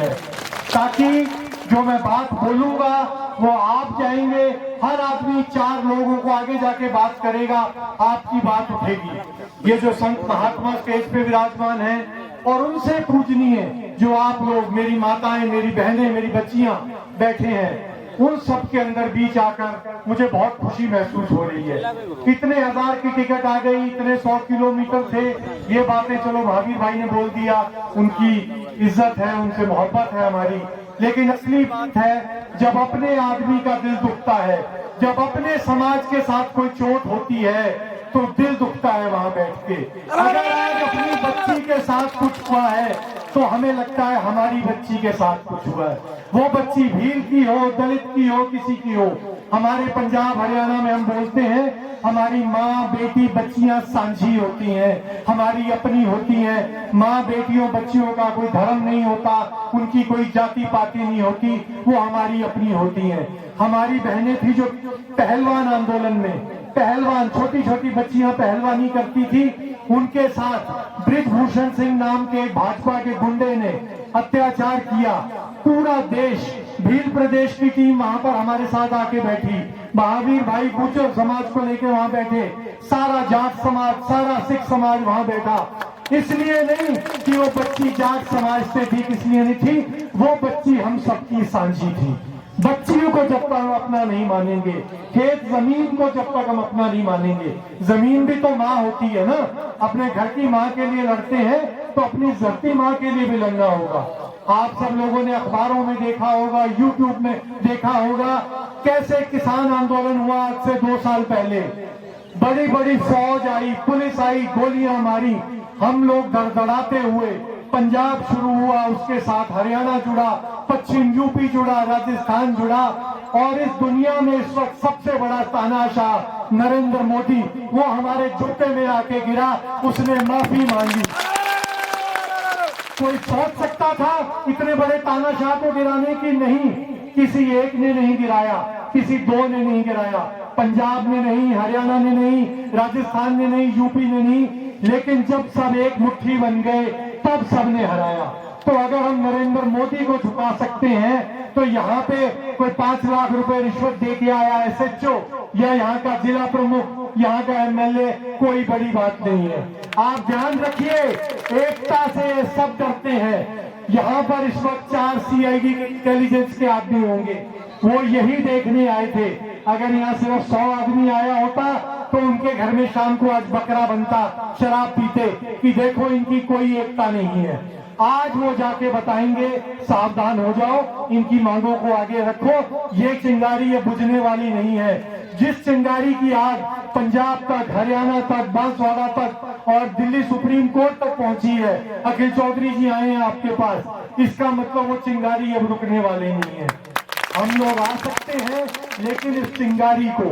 है, ताकि जो मैं बात बोलूंगा वो आप जाएंगे, हर आदमी 4 लोगों को आगे जाके बात करेगा, आपकी बात उठेगी। ये जो संत महात्मा स्टेज पे विराजमान है और उनसे पूजनीय जो आप लोग, मेरी माताएं, मेरी बहनें, मेरी बच्चियां बैठे हैं, उन सब के अंदर बीच आकर मुझे बहुत खुशी महसूस हो रही है। कितने हजार की टिकट आ गई, इतने 100 किलोमीटर थे, ये बातें चलो महावीर भाई ने बोल दिया, उनकी इज्जत है, उनसे मोहब्बत है हमारी। लेकिन असली बात है जब अपने आदमी का दिल दुखता है, जब अपने समाज के साथ कोई चोट होती है तो दिल दुखता है वहां बैठ के। अगर आज अपनी बच्ची के साथ कुछ हुआ है तो हमें लगता है हमारी बच्ची के साथ कुछ हुआ है, वो बच्ची भील की हो, दलित की हो, किसी की हो। हमारे पंजाब हरियाणा में हम बोलते हैं हमारी माँ बेटी बच्चियां सांझी होती हैं, हमारी अपनी होती हैं। माँ बेटियों बच्चियों का कोई धर्म नहीं होता, उनकी कोई जाति पाति नहीं होती, वो हमारी अपनी होती हैं। हमारी बहनें थी जो पहलवान आंदोलन में, पहलवान छोटी छोटी बच्चियां पहलवानी करती थी, उनके साथ बृजभूषण सिंह नाम के एक भाजपा के गुंडे ने अत्याचार किया। पूरा देश, भील प्रदेश की टीम वहां पर हमारे साथ आके बैठी, महावीर भाई गुर्जर समाज को लेकर वहां बैठे, सारा जाट समाज, सारा सिख समाज वहां बैठा। इसलिए नहीं कि वो बच्ची जाट समाज से थी, इसलिए नहीं थी, वो बच्ची हम सबकी सांझी थी। बच्चियों को जब तक हम अपना नहीं मानेंगे, खेत जमीन को जब तक हम अपना नहीं मानेंगे, जमीन भी तो माँ होती है ना। अपने घर की माँ के लिए लड़ते हैं तो अपनी धरती माँ के लिए भी लड़ना होगा। आप सब लोगों ने अखबारों में देखा होगा, यूट्यूब में देखा होगा, कैसे किसान आंदोलन हुआ आज से 2 साल पहले। बड़ी बड़ी फौज आई, पुलिस आई, गोलियां मारी, हम लोग दड़दड़ाते हुए, पंजाब शुरू हुआ, उसके साथ हरियाणा जुड़ा, पश्चिम यूपी जुड़ा, राजस्थान जुड़ा, और इस दुनिया में इस वक्त सबसे बड़ा तानाशाह नरेंद्र मोदी, वो हमारे जूते में आके गिरा, उसने माफी मांगी। कोई सोच सकता था इतने बड़े तानाशाह को गिराने की? नहीं, किसी एक ने नहीं गिराया, किसी 2 ने नहीं गिराया, पंजाब ने नहीं, हरियाणा ने नहीं, राजस्थान ने नहीं, यूपी ने नहीं, लेकिन जब सब एक मुट्ठी बन गए तब सबने हराया। तो अगर हम नरेंद्र मोदी को झुका सकते हैं तो यहाँ पे कोई 5 लाख रुपए रिश्वत दे के आया एसएचओ या यहाँ का जिला प्रमुख, यहाँ का एमएलए, कोई बड़ी बात नहीं है। आप ध्यान रखिए, एकता से सब डरते हैं। यहाँ पर इस वक्त 4 सीआईडी इंटेलिजेंस के आदमी होंगे, वो यही देखने आए थे। अगर यहाँ सिर्फ 100 आदमी आया होता तो उनके घर में शाम को आज बकरा बनता, शराब पीते कि देखो इनकी कोई एकता नहीं है। आज वो जाके बताएंगे सावधान हो जाओ, इनकी मांगों को आगे रखो, ये चिंगारी ये बुझने वाली नहीं है। जिस चिंगारी की आग पंजाब तक, हरियाणा तक, बांसवाड़ा तक और दिल्ली सुप्रीम कोर्ट तक पहुंची है, अखिल चौधरी जी आए हैं आपके पास, इसका मतलब वो चिंगारी अब रुकने वाले नहीं है। हम लोग आ सकते हैं, लेकिन इस चिंगारी को,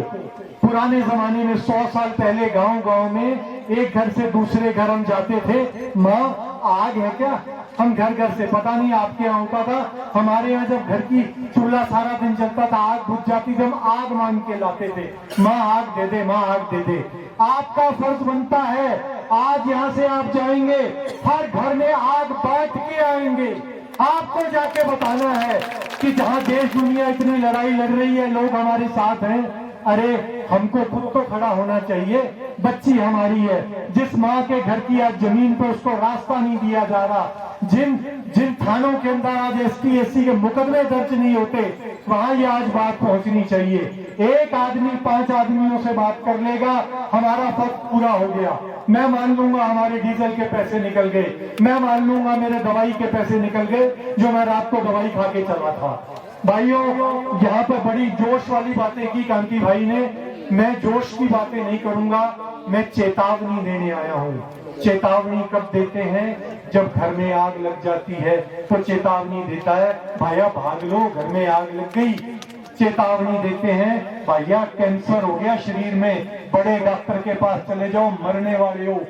पुराने जमाने में 100 साल पहले गांव-गांव में एक घर से दूसरे घर हम जाते थे, माँ आग है क्या? हम घर घर से, पता नहीं आपके यहाँ होता था, हमारे यहाँ जब घर की चूल्हा सारा दिन चलता था, आग बुझ जाती थी, हम आग मांग के लाते थे, माँ आग दे दे, माँ आग दे दे। आपका फर्ज बनता है, आज यहाँ से आप जाएंगे, हर घर में आग बांट के आएंगे। आपको जाके बताना है कि जहाँ देश दुनिया इतनी लड़ाई लड़ रही है, लोग हमारे साथ हैं। अरे हमको खुद तो खड़ा होना चाहिए, बच्ची हमारी है। जिस माँ के घर की आज जमीन पर उसको रास्ता नहीं दिया जा रहा, जिन थानों के अंदर आज एसटी एससी के मुकदमे दर्ज नहीं होते, वहां ये आज बात पहुंचनी चाहिए। एक आदमी 5 आदमियों से बात कर लेगा, हमारा फर्ज पूरा हो गया। मैं मान लूंगा हमारे डीजल के पैसे निकल गए, मैं मान लूंगा मेरे दवाई के पैसे निकल गए, जो मैं रात को दवाई खा के चला था। भाइयों, यहाँ पे बड़ी जोश वाली बातें की कांति भाई ने, मैं जोश की बातें नहीं करूंगा, मैं चेतावनी देने आया हूँ। चेतावनी कब देते हैं? जब घर में आग लग जाती है तो चेतावनी देता है, भैया भाग लो, घर में आग लग गई। चेतावनी देते हैं, भैया कैंसर हो गया शरीर में, बड़े डॉक्टर के पास चले जाओ, मरने वाले हो।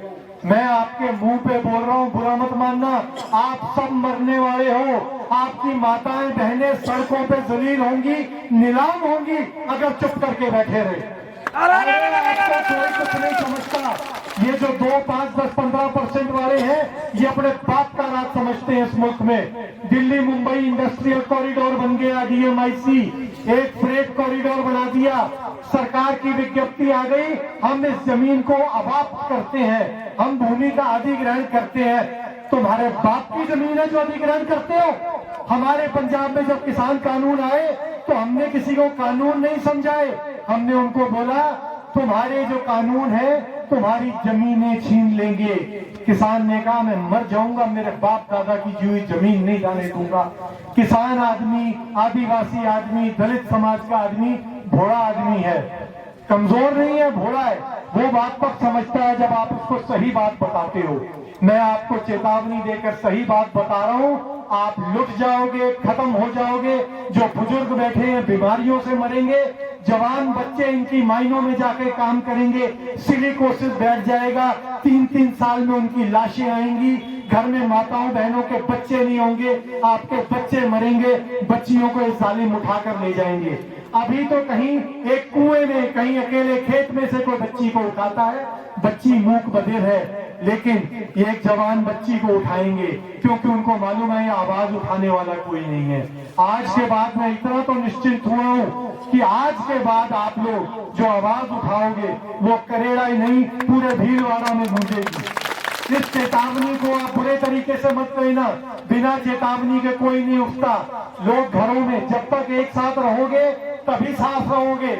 मैं आपके मुंह पे बोल रहा हूँ, बुरा मत मानना, आप सब मरने वाले हो। आपकी माताएं बहनें सड़कों पे जलील होंगी, नीलाम होंगी अगर चुप करके बैठे रहे। आपको कोई कुछ नहीं समझता। ये जो 2, 5, 10, 15% वाले हैं, ये अपने बाप का राज समझते हैं इस मुल्क में। दिल्ली मुंबई इंडस्ट्रियल कॉरिडोर बन गया, डीएमआईसी, एक फ्रेट कॉरिडोर बना दिया, सरकार की विज्ञप्ति आ गई, हम इस जमीन को अबाप करते हैं, हम भूमि का अधिग्रहण करते हैं। तुम्हारे बाप की जमीन है जो अधिग्रहण करते हो। हमारे पंजाब में जब किसान कानून आए तो हमने किसी को कानून नहीं समझाए, हमने उनको बोला तुम्हारे जो कानून है तुम्हारी जमीनें छीन लेंगे। किसान ने कहा मैं मर जाऊंगा, मेरे बाप दादा की जी हुई जमीन नहीं जाने दूंगा। किसान आदमी, आदिवासी आदमी, दलित समाज का आदमी भोला आदमी है, कमजोर नहीं है, भोला है। वो बात तब समझता है जब आप उसको सही बात बताते हो। मैं आपको चेतावनी देकर सही बात बता रहा हूं, आप लुट जाओगे, खत्म हो जाओगे। जो बुजुर्ग बैठे हैं बीमारियों से मरेंगे, जवान बच्चे इनकी माइनों में जाके काम करेंगे, सिलिकोसिस बैठ जाएगा, 3-3 साल में उनकी लाशें आएंगी, घर में माताओं बहनों के बच्चे नहीं होंगे, आपके बच्चे मरेंगे, बच्चियों को इस जालिम उठाकर ले जाएंगे। अभी तो कहीं एक कुएं में, कहीं अकेले खेत में से कोई बच्ची को उठाता है, बच्ची मूक बधिर है, लेकिन एक जवान बच्ची को उठाएंगे क्योंकि उनको मालूम है ये आवाज उठाने वाला कोई नहीं है। आज के बाद मैं इतना तो निश्चिंत हुआ हूं कि आज के बाद आप लोग जो आवाज उठाओगे वो करेड़ा ही नहीं पूरे भीलवाड़ा में गूंजेगी। इस चेतावनी को आप बुरे तरीके से मत लेना, बिना चेतावनी के कोई नहीं उठता। लोग घरों में जब तक एक साथ रहोगे तभी साफ रहोगे,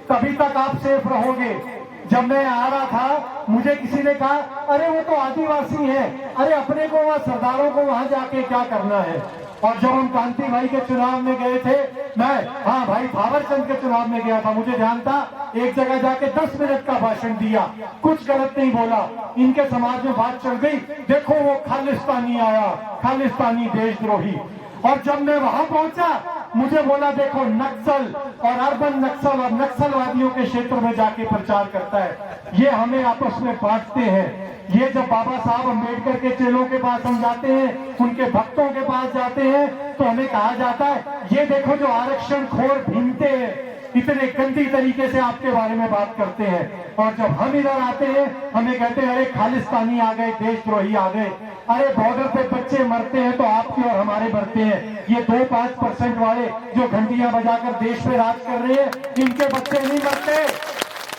तभी तक आप सेफ रहोगे। जब मैं आ रहा था मुझे किसी ने कहा अरे वो तो आदिवासी हैं, अरे अपने को वहां सरदारों को वहां जाके क्या करना है। और जब हम कांति भाई के चुनाव में गए थे, मैं हाँ भाई थावरचंद के चुनाव में गया था, मुझे ध्यान था, एक जगह जाके 10 मिनट का भाषण दिया, कुछ गलत नहीं बोला। इनके समाज में बात चल गई, देखो वो खालिस्तानी आया, खालिस्तानी देशद्रोही। और जब मैं वहां पहुंचा मुझे बोला देखो नक्सल और अर्बन नक्सल और नक्सलवादियों के क्षेत्र में जाके प्रचार करता है। ये हमें आपस में बांटते हैं। ये जब बाबा साहब अम्बेडकर के चेलों के पास हम जाते हैं, उनके भक्तों के पास जाते हैं, तो हमें कहा जाता है ये देखो जो आरक्षण खोर भीमते हैं, इतने गंदी तरीके से आपके बारे में बात करते हैं। और जब हम इधर आते हैं हमें कहते हैं अरे खालिस्तानी आ गए, देशद्रोही आ गए। अरे बॉर्डर पे बच्चे मरते हैं तो आपके और हमारे मरते हैं। ये 2-5% वाले जो घंटियां बजाकर देश पे राज कर रहे हैं, इनके बच्चे नहीं मरते।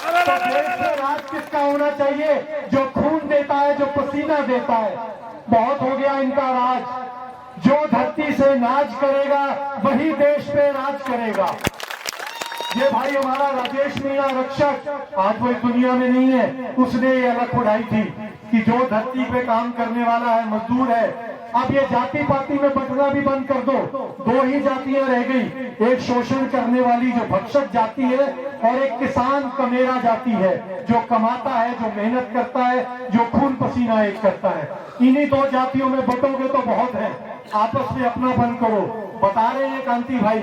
तो देश में राज किसका होना चाहिए? जो खून देता है, जो पसीना देता है। बहुत हो गया इनका राज। जो धरती से नाज करेगा वही देश पे राज करेगा। ये भाई हमारा राजेश मीणा रक्षक आज वो दुनिया में नहीं है, उसने ये अलग उड़ाई थी कि जो धरती पे काम करने वाला है, मजदूर है। अब ये जाति पाति में बंटना भी बंद कर दो, 2 ही जातियां रह गई, एक शोषण करने वाली जो भक्षक जाति है और एक किसान कमेरा जाति है, जो कमाता है, जो मेहनत करता है, जो खून पसीना एक करता है। इन्हीं 2 जातियों में बंटोगे तो बहुत है। आपस में अपना बंद करो। बता रहे हैं कांति भाई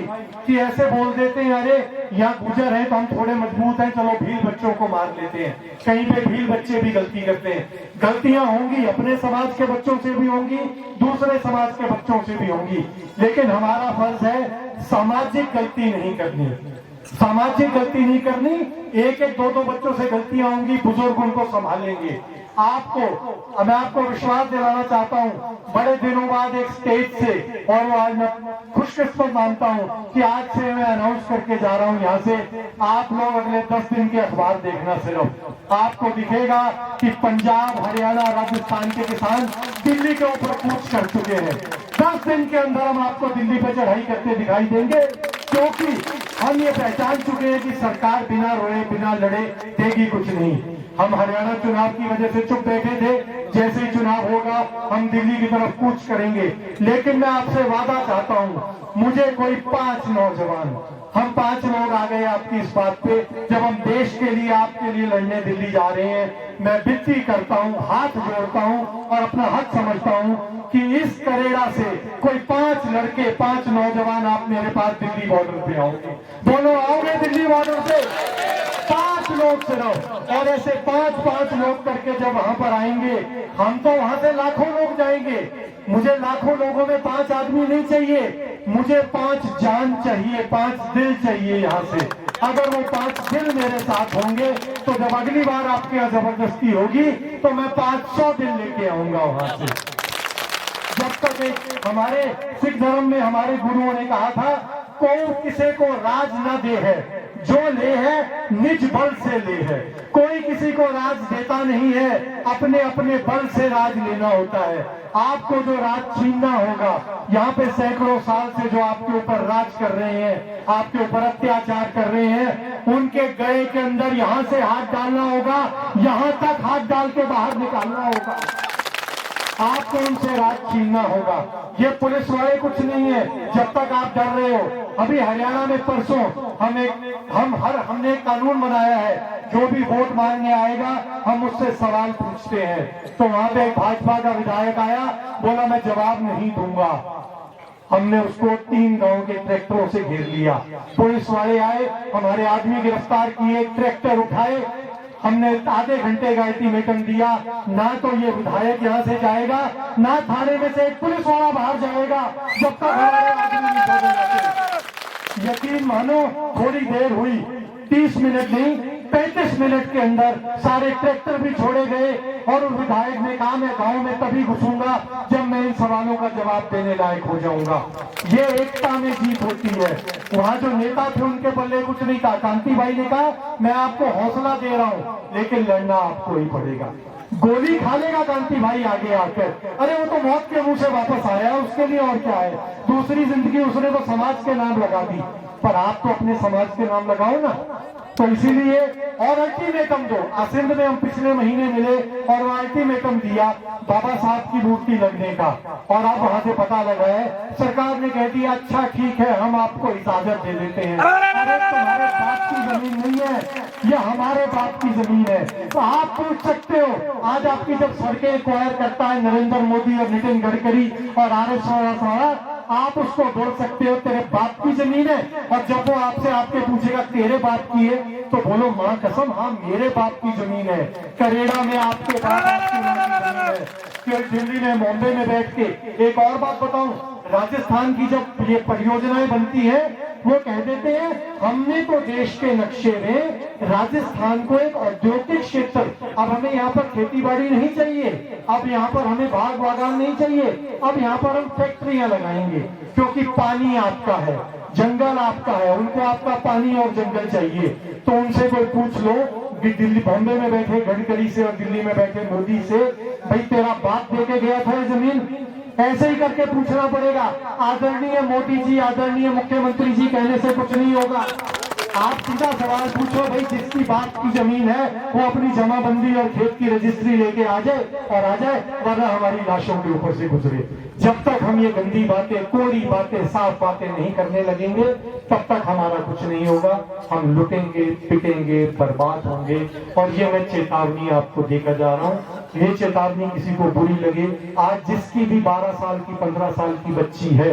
कि ऐसे बोल देते हैं अरे यहाँ गुजर है तो हम थोड़े मजबूत हैं, चलो भील बच्चों को मार लेते हैं। कहीं पे भील बच्चे भी गलती करते हैं। गलतियां होंगी, अपने समाज के बच्चों से भी होंगी, दूसरे समाज के बच्चों से भी होंगी, लेकिन हमारा फर्ज है सामाजिक गलती नहीं करनी। सामाजिक गलती नहीं करनी। 1-1, 2-2 बच्चों से गलतियां होंगी, बुजुर्ग उनको संभालेंगे। आपको मैं आपको विश्वास दिलाना चाहता हूं, बड़े दिनों बाद एक स्टेज से, और वो आज मैं खुशकिस्मत मानता हूं कि आज से मैं अनाउंस करके जा रहा हूं यहाँ से, आप लोग अगले 10 दिन के अखबार देखना। सिर्फ आपको दिखेगा कि पंजाब, हरियाणा, राजस्थान के किसान दिल्ली के ऊपर कूच कर चुके हैं। 10 दिन के अंदर हम आपको दिल्ली पे चढ़ाई करते दिखाई देंगे, क्योंकि हम ये पहचान चुके हैं कि सरकार बिना रोए बिना लड़े देगी कुछ नहीं। हम हरियाणा चुनाव की वजह से चुप बैठे थे, जैसे ही चुनाव होगा हम दिल्ली की तरफ कूच करेंगे। लेकिन मैं आपसे वादा चाहता हूं, मुझे कोई 5 नौजवान, हम 5 लोग आ गए आपकी इस बात पे, जब हम देश के लिए, आपके लिए लड़ने दिल्ली जा रहे हैं। मैं विनती करता हूं, हाथ जोड़ता हूं और अपना हक समझता हूं कि इस करेड़ा से कोई 5 लड़के, 5 नौजवान आप मेरे पास दिल्ली बॉर्डर पे आओगे। दोनों आओगे दिल्ली बॉर्डर से, 5 लोग सिर्फ। और ऐसे 5-5 लोग करके जब वहां पर आएंगे, हम तो वहां से लाखों लोग जाएंगे। मुझे लाखों लोगों में 5 आदमी नहीं चाहिए, मुझे 5 जान चाहिए, 5 दिल चाहिए यहाँ से। अगर वो 5 दिल मेरे साथ होंगे तो जब अगली बार आपके यहाँ जबरदस्ती होगी तो मैं 500 दिल लेके आऊंगा वहां से। जब तक एक हमारे सिख धर्म में हमारे गुरुओं ने कहा था, कोई किसी को राज न दे है, जो ले है निज बल से ले है। कोई किसी को राज देता नहीं है, अपने अपने बल से राज लेना होता है। आपको जो राज छीनना होगा, यहाँ पे सैकड़ों साल से जो आपके ऊपर राज कर रहे हैं, आपके ऊपर अत्याचार कर रहे हैं, उनके गले के अंदर यहाँ से हाथ डालना होगा, यहाँ तक हाथ डाल के बाहर निकालना होगा। आपको उनसे राज छीनना होगा। ये पुलिस वाले कुछ नहीं है जब तक आप डर रहे हो। अभी हरियाणा में परसों हमने एक कानून बनाया है, जो भी वोट मांगने आएगा हम उससे सवाल पूछते हैं। तो वहां पे एक भाजपा का विधायक आया, बोला मैं जवाब नहीं दूंगा। हमने उसको 3 गांव के ट्रैक्टरों से घेर लिया। पुलिस वाले आए, हमारे आदमी गिरफ्तार किए, ट्रैक्टर उठाए, हमने आधे घंटे का अल्टीमेटम दिया, ना तो ये विधायक यहाँ से जाएगा, ना थाने में से एक पुलिस वाला बाहर जाएगा जब तक हमारे आदमी नहीं छोड़े जाते। यकीन मानो थोड़ी देर हुई, 30 मिनट नहीं 35 मिनट के अंदर सारे ट्रैक्टर भी छोड़े गए। और उस विधायक ने कहा मैं गांव में तभी घुसूंगा जब मैं इन सवालों का जवाब देने लायक हो जाऊंगा। ये एकता में जीत होती है। वहां जो नेता थे उनके पल्ले कुछ नहीं था। कांति भाई ने कहा मैं आपको हौसला दे रहा हूं, लेकिन लड़ना आपको ही पड़ेगा। गोली खा लेगा कांति भाई आगे आकर, अरे वो तो मौत के मुंह से वापस आया, उसके लिए और क्या है। दूसरी जिंदगी उसने तो समाज के नाम लगा दी, पर आप तो अपने समाज के नाम लगाओ ना। तो इसीलिए और अल्टीमेटम दो। सिंध में हम पिछले महीने मिले और वो अल्टीमेटम दिया बाबा साहब की मूर्ति लगने का, और अब वहां से पता लगा है सरकार ने कह दिया अच्छा ठीक है हम आपको इजाजत दे देते हैं। अरे तुम्हारे बाप की जमीन नहीं है, ये हमारे बाप की जमीन है। तो आप पूछ सकते हो, आज आपकी जब सड़कें एक्वायर करता है नरेंद्र मोदी और नितिन गडकरी और RS वाला, आप उसको बोल सकते हो तेरे बाप की जमीन है। और जब वो आपसे आपके पूछेगा तेरे बाप की है, तो बोलो मां कसम हाँ मेरे बाप की जमीन है। करेड़ा में आपके बाप की जमीन है। फिर दिल्ली में बॉम्बे में बैठ के एक और बात बताऊं, राजस्थान की जब ये परियोजनाएं बनती है वो कह देते हैं हमने तो देश के नक्शे में राजस्थान को एक औद्योगिक क्षेत्र, अब हमें यहाँ पर खेती बाड़ी नहीं चाहिए, अब यहाँ पर हमें बाग बागान नहीं चाहिए, अब यहाँ पर हम फैक्ट्रियां लगाएंगे, क्योंकि पानी आपका है, जंगल आपका है, उनको आपका पानी और जंगल चाहिए। तो उनसे कोई पूछ लो, दिल्ली बॉम्बे में बैठे गडकरी से और दिल्ली में बैठे मोदी से, भाई तेरा बाप देके गया था ये जमीन? ऐसे ही करके पूछना पड़ेगा। आदरणीय मोदी जी, आदरणीय मुख्यमंत्री जी कहने से कुछ नहीं होगा। आप सीधा सवाल पूछो, भाई जिसकी बाप की जमीन है वो अपनी जमाबंदी और खेत की रजिस्ट्री लेके आ जाए और आ जाए, वरना हमारी लाशों के ऊपर से गुजरे। जब तक हम ये गंदी बातें, कोरी बातें, साफ बातें नहीं करने लगेंगे तब तक हमारा कुछ नहीं होगा। हम लुटेंगे, पिटेंगे, बर्बाद होंगे। और ये मैं चेतावनी आपको देकर जा रहा हूँ। ये चेतावनी किसी को बुरी लगे, आज जिसकी भी 12 साल की 15 साल की बच्ची है,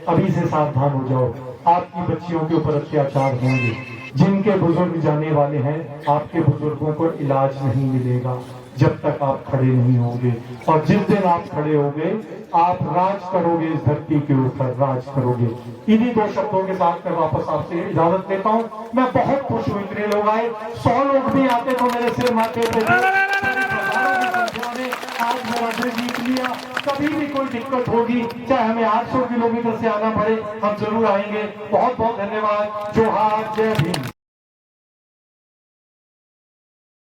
अभी से सावधान हो जाओ। आपकी बच्चियों के ऊपर अत्याचार होंगे। जिनके बुजुर्ग जाने वाले हैं, आपके बुजुर्गों को इलाज नहीं मिलेगा जब तक आप खड़े नहीं होंगे। और जिस दिन आप खड़े होंगे, आप राज करोगे, इस धरती के ऊपर राज करोगे। इन्हीं 2 शब्दों के साथ मैं वापस आपसे इजाजत लेता हूँ। मैं बहुत खुश हूँ, इतने लोग आए, 100 लोग भी आते तो मेरे सिर माथे पे। आज मेरा दिल जीत लिया। कभी भी कोई दिक्कत होगी, चाहे हमें 800 किलोमीटर से आना पड़े, हम जरूर आएंगे। बहुत बहुत धन्यवाद। जोहार, जय भीम।